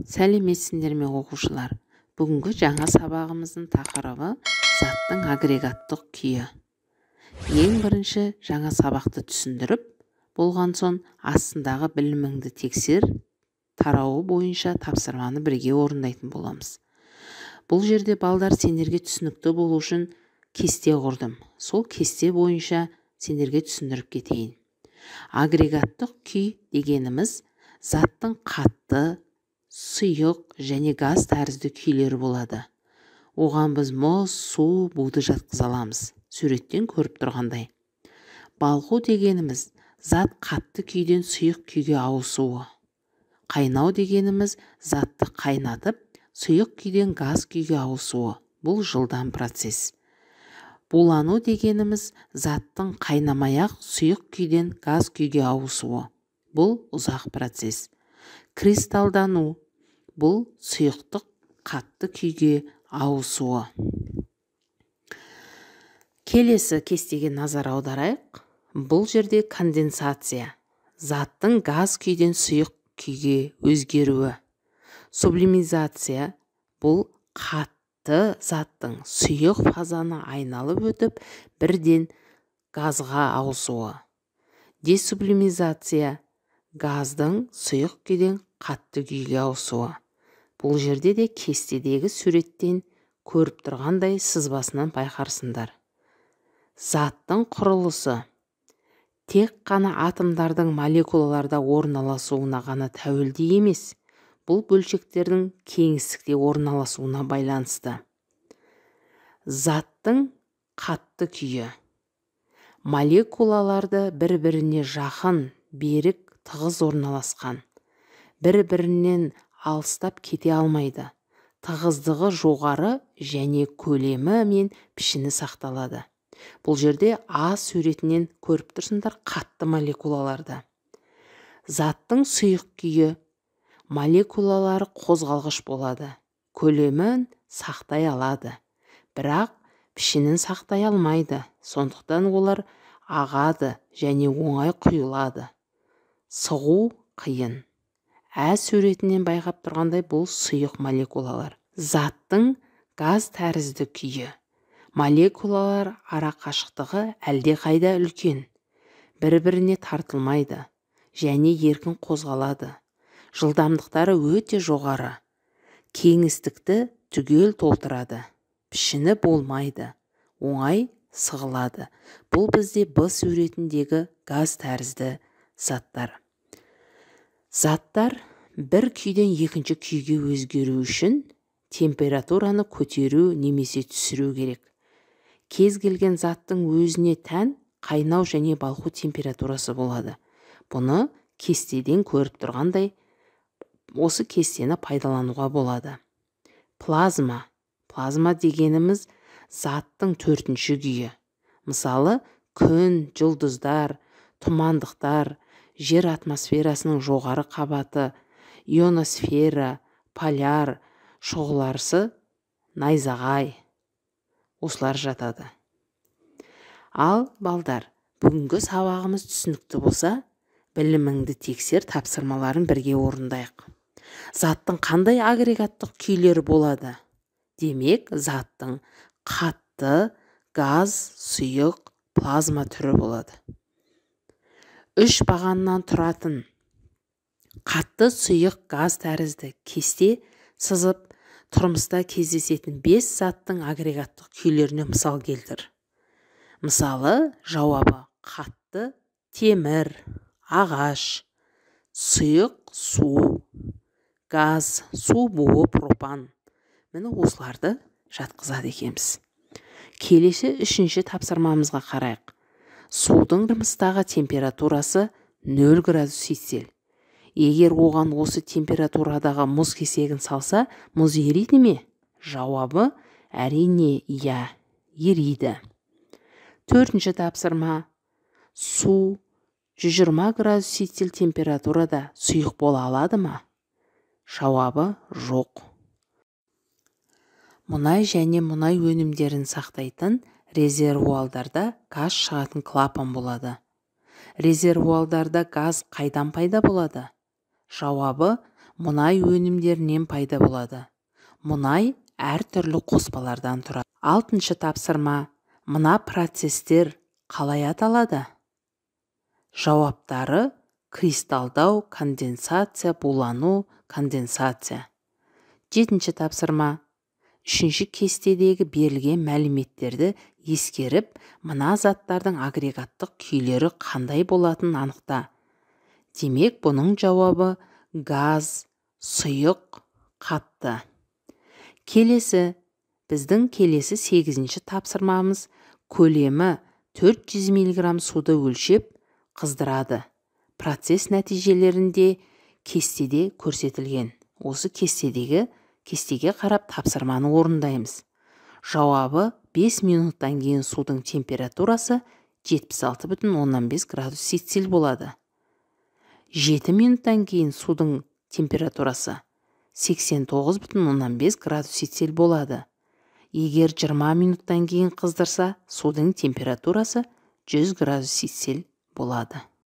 Сәлеметсіңдер ме оқушылар? Бүгінгі жаңа сабағымыздың тақырыбы заттың агрегаттық күйі. Ең бірінші жаңа сабақты түсіндіріп, болған соң астындағы біліміңді тексер, тарауы бойынша тапсырманы бірге орындайтын боламыз. Бұл жерде балдар сендерге түсінікті болу үшін кесте құрдым. Сол кесте бойынша сендерге түсіндіріп кетейін. Агрегаттық күй дегеніміз заттың қатты, сұйық және газ тәрізді күйлері болады. Оған біз мұз, су, буды жатқыза аламыз. Суреттен көріп тұрғандай. Балқу дегеніміз зат қатты күйден сұйық күйге ауысуы. Қайнау дегеніміз затты қайнатып, сұйық күйден газ күйге ауысуы. Бұл жылдам процесс. Булану дегеніміз заттың қайнамай-ақ сұйық күйден газ күйге ауысуы. Бұл ұзақ процесс. Кристалдану бұл сұйықтық қатты күйге ауысуы. Келесі кестеге назар аударайық. Бұл жерде конденсация, заттың газ күйден сұйық күйге өзгеруі. Сублимизация бұл қатты заттың сұйық фазаны айналып өтіп, бірден газға ауысуы. Десублимизация газдың сұйық күйден қатты күйге ауысуы. Бұл жерде де кестедегі суреттен көріп тұрғандай сызбасынан байқарсыңдар. Заттың құрылысы тек қана атомдардың молекулаларда орналасуына ғана тәуелді емес, бұл бөлшектердің кеңістікте орналасуына байланысты. Заттың қатты күйі молекулаларды бір-біріне жақын, берік, тығыз орналасқан. Бір-бірінен алыстап кете алмайды. Тығыздығы жоғары және көлемі мен пішіні сақталады. Бұл жерде А суретінен көріп тұрсыңдар қатты молекулаларды. Заттың сұйық күйі молекулалары қозғалғыш болады. Көлемін сақтай алады. Бірақ пішінін сақтай алмайды. Сондықтан олар ағады және оңай құйылады. Сығу қиын. Ә суретінен байқап тұрғандай бұл сұйық молекулалар. Заттың газ тәрізді күйі. Молекулалар ара қашықтығы әлде қайда үлкен. Бір-біріне тартылмайды және еркін қозғалады. Жылдамдықтары өте жоғары. Кеңістікті түгел толтырады. Пішіні болмайды. Оңай сығылады. Бұл бізде Б суретіндегі газ тәрізді заттар. Заттар бір күйден екінші күйге өзгеру үшін температураны көтеру немесе түсіру керек. Кез келген заттың өзіне тән қайнау және балқу температурасы болады. Бұны кестеден көріп тұрғандай осы кестені пайдалануға болады. Плазма. Плазма дегеніміз заттың төртінші күйі. Мысалы, күн, жұлдыздар, тұмандықтар, жер атмосферасының жоғары қабаты, ионосфера, поляр, шұғыларсы, найзағай. Осылар жатады. Ал, балдар, бүгінгі сабағымыз түсінікті болса, біліміңді тексер, тапсырмаларын бірге орындайық. Заттың қандай агрегаттық күйлері болады? Демек, заттың қатты, газ, сұйық, плазма түрі болады. Үш бағаннан тұратын қатты, сұйық, газ тәрізді кесте сызып, тұрмыста кездесетін 5 заттың агрегаттық күйлеріне мысал келтір. Мысалы, жауабы қатты, темір, ағаш, сұйық, су, газ, су буы, пропан. Міне осыларды жатқызады екенбіз. Келесі үшінші тапсырмамызға қарайық. Судың жымыстағы температурасы 0 градус Цельсий. Егер оған осы температурадағы мұз кесегін салса, мұз ериді ме? Жауабы әрине иә, ериді. Төртінші тапсырма. Су 120 градус Цельсий температурада сұйық бола алады ма? Жауабы жоқ. Мұнай және мұнай өнімдерін сақтайтын резервуалдарда газ шығатын клапан болады. Резервуалдарда газ қайдан пайда болады? Жауабы мұнай өнімдерінен пайда болады. Мұнай әртүрлі қоспалардан тұрады. 6-шы тапсырма. Мына процестер қалай аталады? Жауаптары: кристалдау, конденсация, булану, конденсация. 7-ші тапсырма. 3-ші кестедегі берілген мәліметтерді ескеріп, мына заттардың агрегаттық күйлері қандай болатынын анықта. Демек, бұның жауабы газ, сұйық, қатты. Біздің келесі 8-ші тапсырмамыз көлемі 400 мг суды өлшеп қыздырады. Процесс нәтижелерінде кестеде көрсетілген. Осы кестеге қарап тапсырманы орындаймыз. Жауабы: 5 минуттан кейін судың температурасы 76,5 градус Цельсий болады. 7 минуттан кейін судың температурасы 89,5 градус Цельсий болады. Егер 20 минуттан кейін қыздырса, судың температурасы 100 градус Цельсий болады.